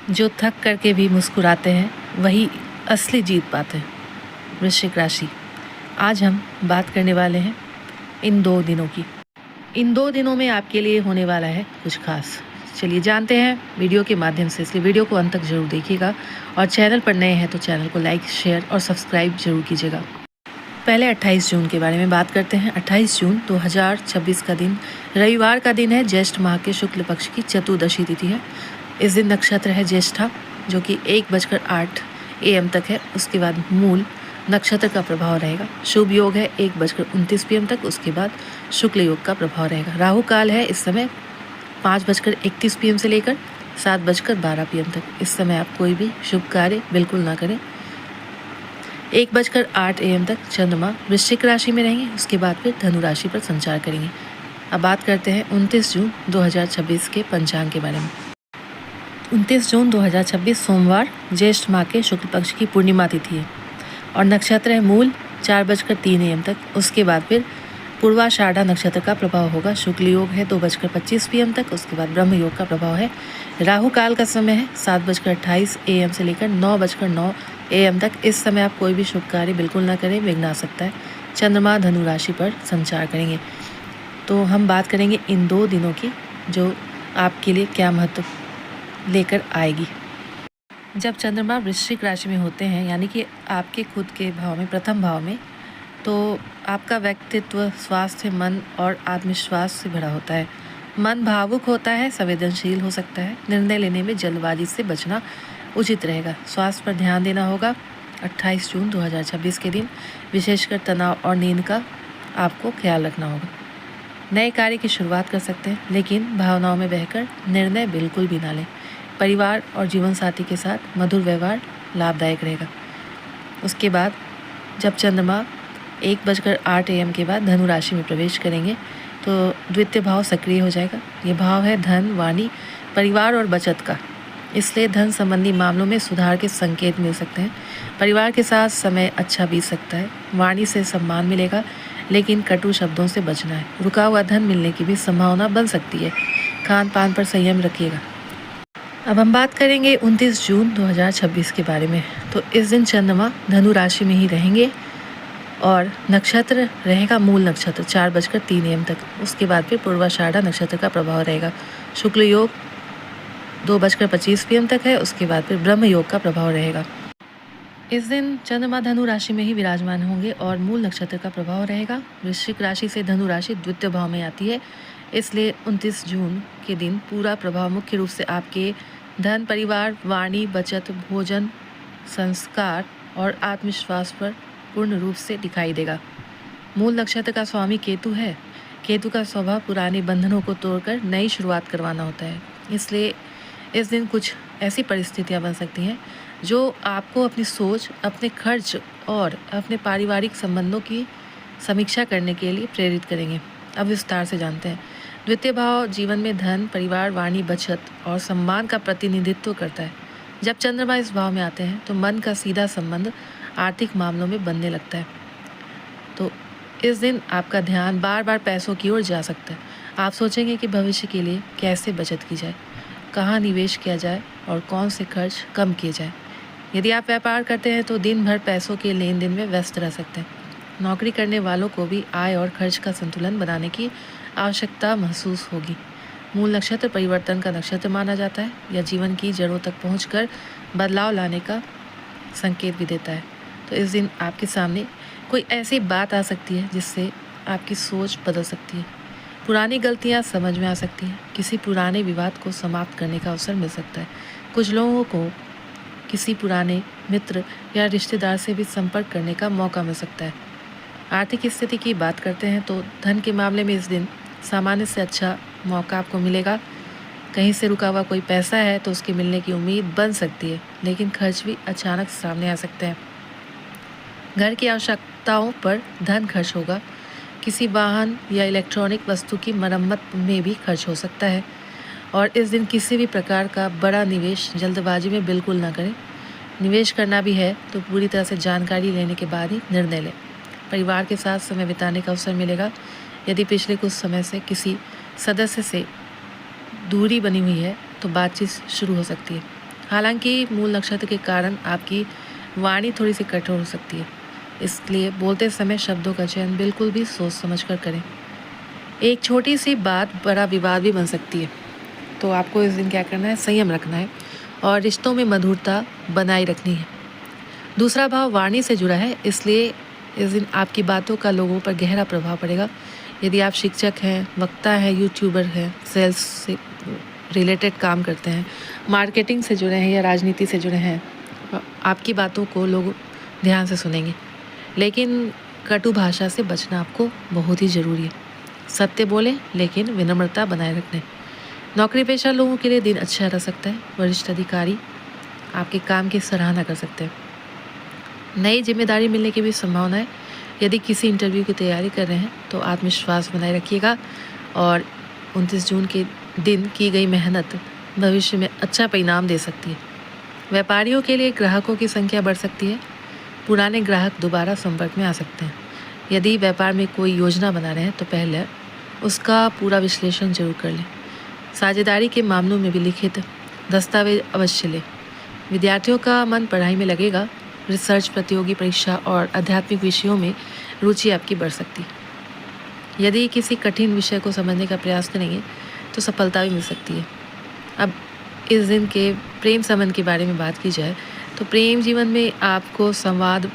जो थक करके भी मुस्कुराते हैं वही असली जीत पाते हैं। वृश्चिक राशि, आज हम बात करने वाले हैं इन 2 दिनों की। इन 2 दिनों में आपके लिए होने वाला है कुछ खास। चलिए जानते हैं वीडियो के माध्यम से, इसलिए वीडियो को अंत तक जरूर देखिएगा और चैनल पर नए हैं तो चैनल को लाइक, शेयर और सब्सक्राइब जरूर कीजिएगा। पहले 28 जून के बारे में बात करते हैं। 28 जून 2026 का दिन रविवार का दिन है। ज्येष्ठ माह के शुक्ल पक्ष की चतुर्दशी तिथि है। इस दिन नक्षत्र है ज्येष्ठा, जो कि 1:08 AM तक है। उसके बाद मूल नक्षत्र का प्रभाव रहेगा। शुभ योग है 1:29 PM तक। उसके बाद शुक्ल योग का प्रभाव रहेगा। राहु काल है इस समय 5:31 PM से लेकर 7:12 PM तक। इस समय आप कोई भी शुभ कार्य बिल्कुल ना करें। 1:08 AM तक चंद्रमा वृश्चिक राशि में रहेंगे। उसके बाद फिर धनु राशि पर संचार करेंगे। अब बात करते हैं 29 जून 2026 के पंचांग के बारे में। 29 जून 2026 सोमवार ज्येष्ठ माह के शुक्ल पक्ष की पूर्णिमा तिथि है और नक्षत्र है मूल 4:03 AM तक। उसके बाद फिर पूर्वाषाढ़ा नक्षत्र का प्रभाव होगा। शुक्ल योग है 2:25 PM तक। उसके बाद ब्रह्म योग का प्रभाव है। राहु काल का समय है 7:28 AM से लेकर 9:09 AM तक। इस समय आप कोई भी शुभ कार्य बिल्कुल ना करें, विघ्न आ सकता है। चंद्रमा धनु राशि पर संचार करेंगे। तो हम बात करेंगे इन 2 दिनों की, जो आपके लिए क्या महत्व लेकर आएगी। जब चंद्रमा वृश्चिक राशि में होते हैं, यानी कि आपके खुद के भाव में, प्रथम भाव में, तो आपका व्यक्तित्व, स्वास्थ्य, मन और आत्मविश्वास से भरा होता है। मन भावुक होता है, संवेदनशील हो सकता है। निर्णय लेने में जल्दबाजी से बचना उचित रहेगा। स्वास्थ्य पर ध्यान देना होगा। 28 जून 2026 के दिन विशेषकर तनाव और नींद का आपको ख्याल रखना होगा। नए कार्य की शुरुआत कर सकते हैं, लेकिन भावनाओं में बहकर निर्णय बिल्कुल भी ना लें। परिवार और जीवन साथी के साथ मधुर व्यवहार लाभदायक रहेगा। उसके बाद जब चंद्रमा 1:08 AM के बाद धनु राशि में प्रवेश करेंगे तो द्वितीय भाव सक्रिय हो जाएगा। ये भाव है धन, वाणी, परिवार और बचत का। इसलिए धन संबंधी मामलों में सुधार के संकेत मिल सकते हैं। परिवार के साथ समय अच्छा बीत सकता है। वाणी से सम्मान मिलेगा, लेकिन कटु शब्दों से बचना है। रुका हुआ धन मिलने की भी संभावना बन सकती है। खान पान पर संयम रखिएगा। अब हम बात करेंगे 29 जून 2026 के बारे में। तो इस दिन चंद्रमा धनु राशि में ही रहेंगे और नक्षत्र रहेगा मूल नक्षत्र 4:03 AM तक। उसके बाद फिर पूर्वाषाढ़ा नक्षत्र का प्रभाव रहेगा। शुक्ल योग 2:25 PM तक है। उसके बाद फिर ब्रह्म योग का प्रभाव रहेगा। इस दिन चंद्रमा धनु राशि में ही विराजमान होंगे और मूल नक्षत्र का प्रभाव रहेगा। वृश्चिक राशि से धनु राशि द्वितीय भाव में आती है, इसलिए 29 जून के दिन पूरा प्रभाव मुख्य रूप से आपके धन, परिवार, वाणी, बचत, भोजन, संस्कार और आत्मविश्वास पर पूर्ण रूप से दिखाई देगा। मूल नक्षत्र का स्वामी केतु है। केतु का स्वभाव पुराने बंधनों को तोड़कर नई शुरुआत करवाना होता है। इसलिए इस दिन कुछ ऐसी परिस्थितियां बन सकती हैं जो आपको अपनी सोच, अपने खर्च और अपने पारिवारिक संबंधों की समीक्षा करने के लिए प्रेरित करेंगे। अब विस्तार से जानते हैं। द्वितीय भाव जीवन में धन, परिवार, वाणी, बचत और सम्मान का प्रतिनिधित्व करता है। जब चंद्रमा इस भाव में आते हैं तो मन का सीधा संबंध आर्थिक मामलों में बनने लगता है। तो इस दिन आपका ध्यान बार बार पैसों की ओर जा सकता है। आप सोचेंगे कि भविष्य के लिए कैसे बचत की जाए, कहाँ निवेश किया जाए और कौन से खर्च कम किए जाए। यदि आप व्यापार करते हैं तो दिन भर पैसों के लेन देन में व्यस्त रह सकते हैं। नौकरी करने वालों को भी आय और खर्च का संतुलन बनाने की आवश्यकता महसूस होगी। मूल नक्षत्र परिवर्तन का नक्षत्र माना जाता है। यह जीवन की जड़ों तक पहुंचकर बदलाव लाने का संकेत भी देता है। तो इस दिन आपके सामने कोई ऐसी बात आ सकती है जिससे आपकी सोच बदल सकती है। पुरानी गलतियां समझ में आ सकती हैं। किसी पुराने विवाद को समाप्त करने का अवसर मिल सकता है। कुछ लोगों को किसी पुराने मित्र या रिश्तेदार से भी संपर्क करने का मौका मिल सकता है। आर्थिक स्थिति की बात करते हैं तो धन के मामले में इस दिन सामान्य से अच्छा मौका आपको मिलेगा। कहीं से रुका हुआ कोई पैसा है तो उसके मिलने की उम्मीद बन सकती है, लेकिन खर्च भी अचानक सामने आ सकते हैं। घर की आवश्यकताओं पर धन खर्च होगा। किसी वाहन या इलेक्ट्रॉनिक वस्तु की मरम्मत में भी खर्च हो सकता है। और इस दिन किसी भी प्रकार का बड़ा निवेश जल्दबाजी में बिल्कुल ना करें। निवेश करना भी है तो पूरी तरह से जानकारी लेने के बाद ही निर्णय लें। परिवार के साथ समय बिताने का अवसर मिलेगा। यदि पिछले कुछ समय से किसी सदस्य से दूरी बनी हुई है तो बातचीत शुरू हो सकती है। हालांकि मूल नक्षत्र के कारण आपकी वाणी थोड़ी सी कठोर हो सकती है, इसलिए बोलते समय शब्दों का चयन बिल्कुल भी सोच समझ कर करें। एक छोटी सी बात बड़ा विवाद भी बन सकती है, तो आपको इस दिन क्या करना है, संयम रखना है और रिश्तों में मधुरता बनाए रखनी है। दूसरा भाव वाणी से जुड़ा है, इसलिए इस दिन आपकी बातों का लोगों पर गहरा प्रभाव पड़ेगा। यदि आप शिक्षक हैं, वक्ता हैं, यूट्यूबर हैं, सेल्स से रिलेटेड काम करते हैं, मार्केटिंग से जुड़े हैं या राजनीति से जुड़े हैं, आपकी बातों को लोग ध्यान से सुनेंगे। लेकिन कटु भाषा से बचना आपको बहुत ही ज़रूरी है। सत्य बोलें लेकिन विनम्रता बनाए रखें। नौकरी पेशा लोगों के लिए दिन अच्छा रह सकता है। वरिष्ठ अधिकारी आपके काम की सराहना कर सकते हैं। नई जिम्मेदारी मिलने की भी संभावना है। यदि किसी इंटरव्यू की तैयारी कर रहे हैं तो आत्मविश्वास बनाए रखिएगा और 29 जून के दिन की गई मेहनत भविष्य में अच्छा परिणाम दे सकती है। व्यापारियों के लिए ग्राहकों की संख्या बढ़ सकती है। पुराने ग्राहक दोबारा संपर्क में आ सकते हैं। यदि व्यापार में कोई योजना बना रहे हैं तो पहले उसका पूरा विश्लेषण जरूर कर लें। साझेदारी के मामलों में भी लिखित दस्तावेज अवश्य लें। विद्यार्थियों का मन पढ़ाई में लगेगा। रिसर्च, प्रतियोगी परीक्षा और आध्यात्मिक विषयों में रुचि आपकी बढ़ सकती है। यदि किसी कठिन विषय को समझने का प्रयास करेंगे तो सफलता भी मिल सकती है। अब इस दिन के प्रेम संबंध के बारे में बात की जाए तो प्रेम जीवन में आपको संवाद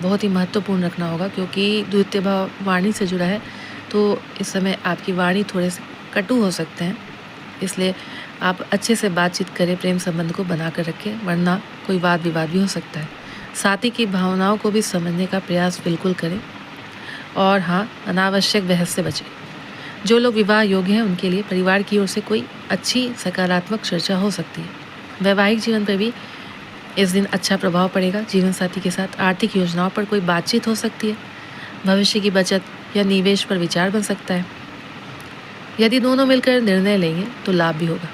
बहुत ही महत्वपूर्ण रखना होगा, क्योंकि द्वितीय भाव वाणी से जुड़ा है, तो इस समय आपकी वाणी थोड़े से कटु हो सकते हैं। इसलिए आप अच्छे से बातचीत करें, प्रेम संबंध को बना कर रखें, वरना कोई वाद विवाद भी हो सकता है। साथी की भावनाओं को भी समझने का प्रयास बिल्कुल करें और हाँ, अनावश्यक बहस से बचें। जो लोग विवाह योग्य हैं उनके लिए परिवार की ओर से कोई अच्छी सकारात्मक चर्चा हो सकती है। वैवाहिक जीवन पर भी इस दिन अच्छा प्रभाव पड़ेगा। जीवन साथी के साथ आर्थिक योजनाओं पर कोई बातचीत हो सकती है। भविष्य की बचत या निवेश पर विचार बन सकता है। यदि दोनों मिलकर निर्णय लेंगे तो लाभ भी होगा।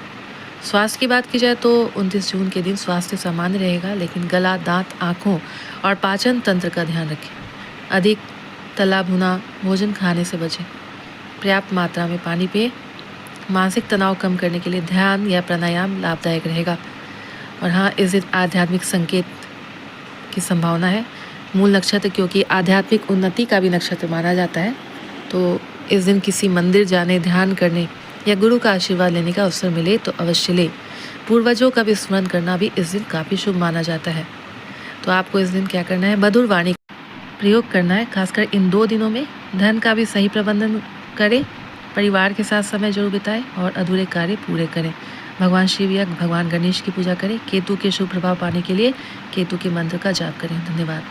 स्वास्थ्य की बात की जाए तो 29 जून के दिन स्वास्थ्य सामान्य रहेगा, लेकिन गला, दांत, आँखों और पाचन तंत्र का ध्यान रखें। अधिक तला भुना भोजन खाने से बचें। पर्याप्त मात्रा में पानी पिएं। मानसिक तनाव कम करने के लिए ध्यान या प्राणायाम लाभदायक रहेगा। और हाँ, इस दिन आध्यात्मिक संकेत की संभावना है। मूल नक्षत्र क्योंकि आध्यात्मिक उन्नति का भी नक्षत्र माना जाता है, तो इस दिन किसी मंदिर जाने, ध्यान करने या गुरु का आशीर्वाद लेने का अवसर मिले तो अवश्य ले। पूर्वजों का भी स्मरण करना भी इस दिन काफ़ी शुभ माना जाता है। तो आपको इस दिन क्या करना है, मधुर वाणी प्रयोग करना है। खासकर इन 2 दिनों में धन का भी सही प्रबंधन करें, परिवार के साथ समय जरूर बिताएं और अधूरे कार्य पूरे करें। भगवान शिव या भगवान गणेश की पूजा करें। केतु के शुभ प्रभाव पाने के लिए केतु के मंत्र का जाप करें। धन्यवाद।